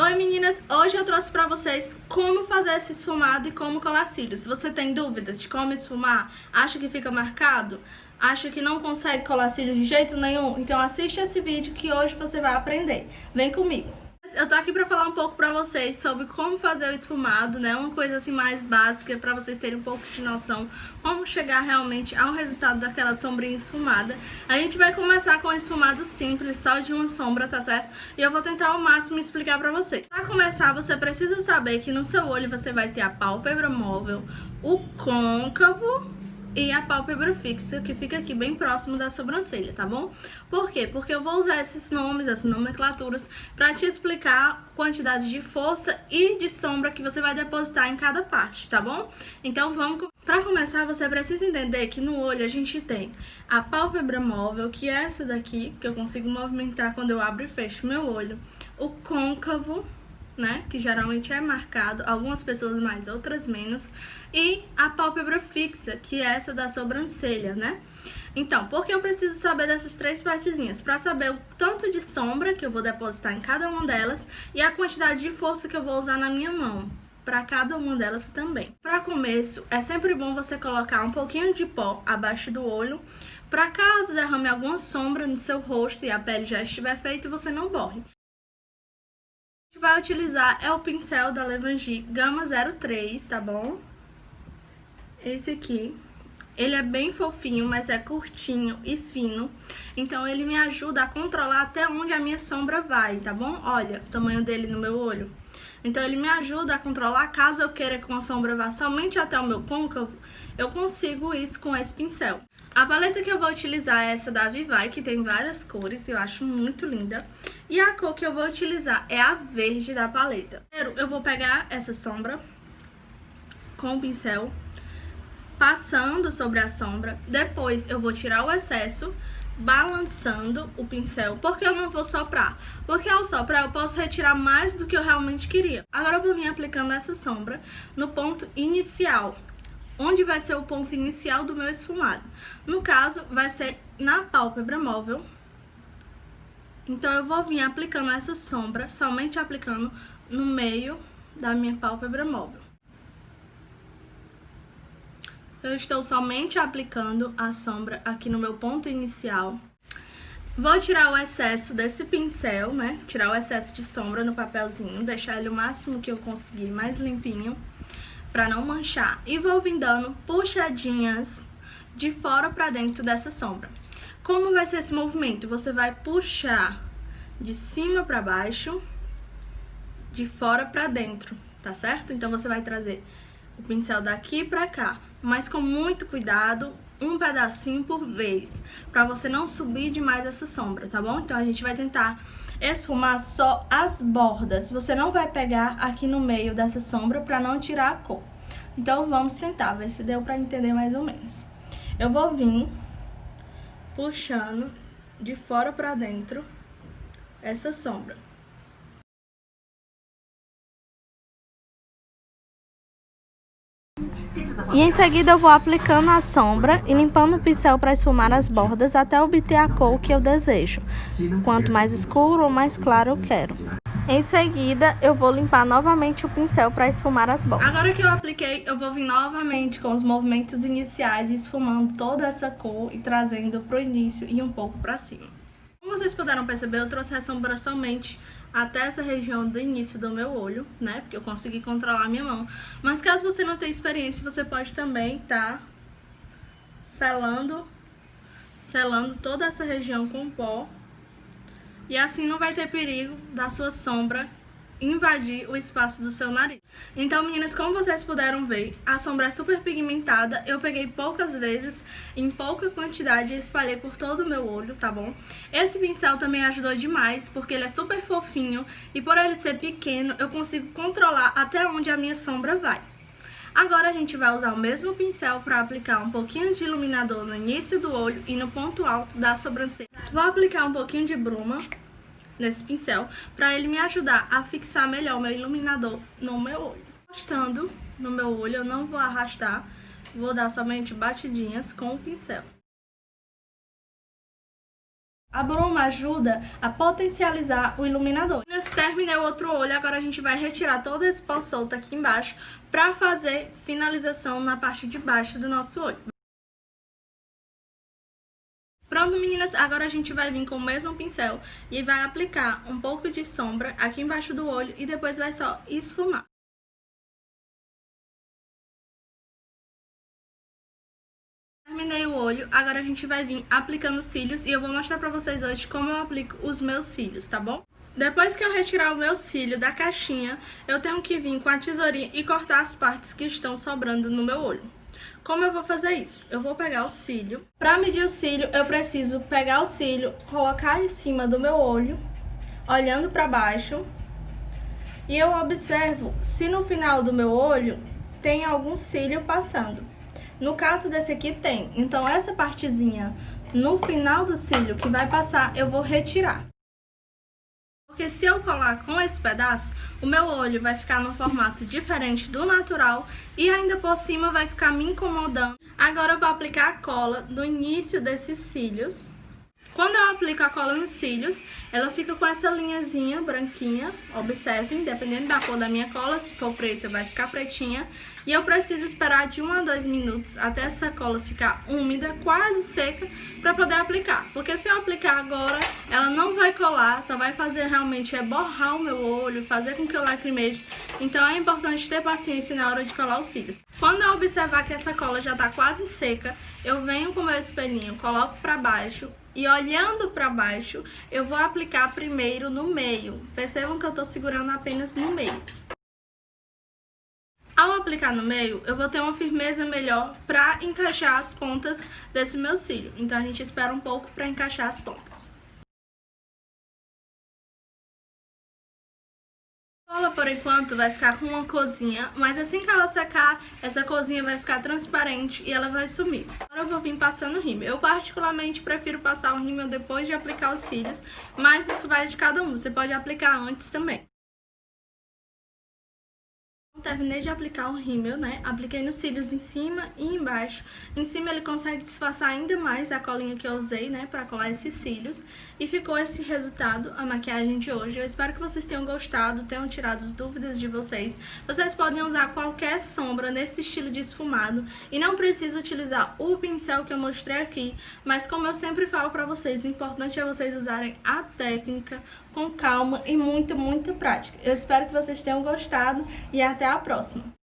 Oi meninas, hoje eu trouxe pra vocês como fazer esse esfumado e como colar cílios. Se você tem dúvida de como esfumar, acha que fica marcado, acha que não consegue colar cílios de jeito nenhum, então assiste esse vídeo que hoje você vai aprender. Vem comigo! Eu tô aqui pra falar um pouco pra vocês sobre como fazer o esfumado, né? Uma coisa assim mais básica pra vocês terem um pouco de noção como chegar realmente ao resultado daquela sombrinha esfumada. A gente vai começar com um esfumado simples, só de uma sombra, tá certo? E eu vou tentar ao máximo explicar pra vocês. Pra começar, você precisa saber que no seu olho você vai ter a pálpebra móvel, o côncavo e a pálpebra fixa, que fica aqui bem próximo da sobrancelha, tá bom? Por quê? Porque eu vou usar esses nomes, essas nomenclaturas, pra te explicar a quantidade de força e de sombra que você vai depositar em cada parte, tá bom? Então vamos... Pra começar, você precisa entender que no olho a gente tem a pálpebra móvel, que é essa daqui, que eu consigo movimentar quando eu abro e fecho meu olho. O côncavo, né, que geralmente é marcado, algumas pessoas mais, outras menos, e a pálpebra fixa, que é essa da sobrancelha, né? Então, por que eu preciso saber dessas três partezinhas? Para saber o tanto de sombra que eu vou depositar em cada uma delas e a quantidade de força que eu vou usar na minha mão, para cada uma delas também. Para começo, é sempre bom você colocar um pouquinho de pó abaixo do olho, para caso derrame alguma sombra no seu rosto e a pele já estiver feita, você não borre. Que vai utilizar é o pincel da Levangie Gama 03, tá bom? Esse aqui. Ele é bem fofinho, mas é curtinho e fino. Então ele me ajuda a controlar até onde a minha sombra vai, tá bom? Olha o tamanho dele no meu olho. Então ele me ajuda a controlar, caso eu queira que uma sombra vá somente até o meu côncavo, eu consigo isso com esse pincel. A paleta que eu vou utilizar é essa da Vivai, que tem várias cores, eu acho muito linda. E a cor que eu vou utilizar é a verde da paleta. Primeiro, eu vou pegar essa sombra com o pincel, passando sobre a sombra. Depois eu vou tirar o excesso, balançando o pincel. Por que eu não vou soprar? Porque ao soprar eu posso retirar mais do que eu realmente queria. Agora eu vou vir aplicando essa sombra no ponto inicial, onde vai ser o ponto inicial do meu esfumado. No caso, vai ser na pálpebra móvel. Então eu vou vir aplicando essa sombra, somente aplicando no meio da minha pálpebra móvel. Eu estou somente aplicando a sombra aqui no meu ponto inicial. Vou tirar o excesso desse pincel, né? Tirar o excesso de sombra no papelzinho, deixar ele o máximo que eu conseguir mais limpinho, pra não manchar. E vou vir dando puxadinhas de fora pra dentro dessa sombra. Como vai ser esse movimento? Você vai puxar de cima pra baixo, de fora pra dentro, tá certo? Então você vai trazer o pincel daqui pra cá, mas com muito cuidado, um pedacinho por vez, pra você não subir demais essa sombra, tá bom? Então a gente vai tentar esfumar só as bordas. Você não vai pegar aqui no meio dessa sombra pra não tirar a cor. Então vamos tentar, ver se deu pra entender mais ou menos. Eu vou vir puxando de fora pra dentro essa sombra. E em seguida eu vou aplicando a sombra e limpando o pincel para esfumar as bordas até obter a cor que eu desejo. Quanto mais escuro ou mais claro eu quero. Em seguida, eu vou limpar novamente o pincel para esfumar as bordas. Agora que eu apliquei, eu vou vir novamente com os movimentos iniciais, esfumando toda essa cor e trazendo pro início e um pouco para cima. Como vocês puderam perceber, eu trouxe a sombra somente até essa região do início do meu olho, né? Porque eu consegui controlar a minha mão. Mas caso você não tenha experiência, você pode também tá selando toda essa região com pó. E assim não vai ter perigo da sua sombra invadir o espaço do seu nariz. Então, meninas, como vocês puderam ver, a sombra é super pigmentada. Eu peguei poucas vezes, em pouca quantidade, e espalhei por todo o meu olho, tá bom? Esse pincel também ajudou demais, porque ele é super fofinho e por ele ser pequeno, eu consigo controlar até onde a minha sombra vai. Agora a gente vai usar o mesmo pincel para aplicar um pouquinho de iluminador no início do olho e no ponto alto da sobrancelha. Vou aplicar um pouquinho de bruma nesse pincel, para ele me ajudar a fixar melhor o meu iluminador no meu olho. Encostando no meu olho, eu não vou arrastar, vou dar somente batidinhas com o pincel. A bruma ajuda a potencializar o iluminador. Terminei o outro olho, agora a gente vai retirar todo esse pó solto aqui embaixo para fazer finalização na parte de baixo do nosso olho. Pronto, meninas, agora a gente vai vir com o mesmo pincel e vai aplicar um pouco de sombra aqui embaixo do olho e depois vai só esfumar. Terminei o olho, agora a gente vai vir aplicando os cílios e eu vou mostrar pra vocês hoje como eu aplico os meus cílios, tá bom? Depois que eu retirar o meu cílio da caixinha, eu tenho que vir com a tesourinha e cortar as partes que estão sobrando no meu olho. Como eu vou fazer isso? Eu vou pegar o cílio. Para medir o cílio, eu preciso pegar o cílio, colocar em cima do meu olho, olhando para baixo. E eu observo se no final do meu olho tem algum cílio passando. No caso desse aqui tem. Então essa partezinha no final do cílio que vai passar, eu vou retirar. Porque se eu colar com esse pedaço, o meu olho vai ficar no formato diferente do natural e ainda por cima vai ficar me incomodando. Agora eu vou aplicar a cola no início desses cílios. Quando eu aplico a cola nos cílios, ela fica com essa linhazinha branquinha, observem, dependendo da cor da minha cola, se for preta vai ficar pretinha. E eu preciso esperar de 1 a 2 minutos até essa cola ficar úmida, quase seca, para poder aplicar. Porque se eu aplicar agora, ela não vai colar, só vai fazer realmente borrar o meu olho, fazer com que eu lacrimeje. Então é importante ter paciência na hora de colar os cílios. Quando eu observar que essa cola já está quase seca, eu venho com o meu espelhinho, coloco para baixo. E olhando para baixo, eu vou aplicar primeiro no meio. Percebam que eu estou segurando apenas no meio. Ao aplicar no meio, eu vou ter uma firmeza melhor para encaixar as pontas desse meu cílio. Então a gente espera um pouco para encaixar as pontas. A cola, por enquanto, vai ficar com uma corzinha, mas assim que ela secar, essa corzinha vai ficar transparente e ela vai sumir. Agora eu vou vir passando rímel. Eu particularmente prefiro passar o rímel depois de aplicar os cílios, mas isso vai de cada um, você pode aplicar antes também. Terminei de aplicar o rímel, né? Apliquei nos cílios em cima e embaixo. Em cima ele consegue disfarçar ainda mais a colinha que eu usei, né? Pra colar esses cílios. E ficou esse resultado, a maquiagem de hoje. Eu espero que vocês tenham gostado, tenham tirado as dúvidas de vocês. Vocês podem usar qualquer sombra nesse estilo de esfumado. E não precisa utilizar o pincel que eu mostrei aqui. Mas como eu sempre falo pra vocês, o importante é vocês usarem a técnica com calma e muita prática. Eu espero que vocês tenham gostado e até a próxima!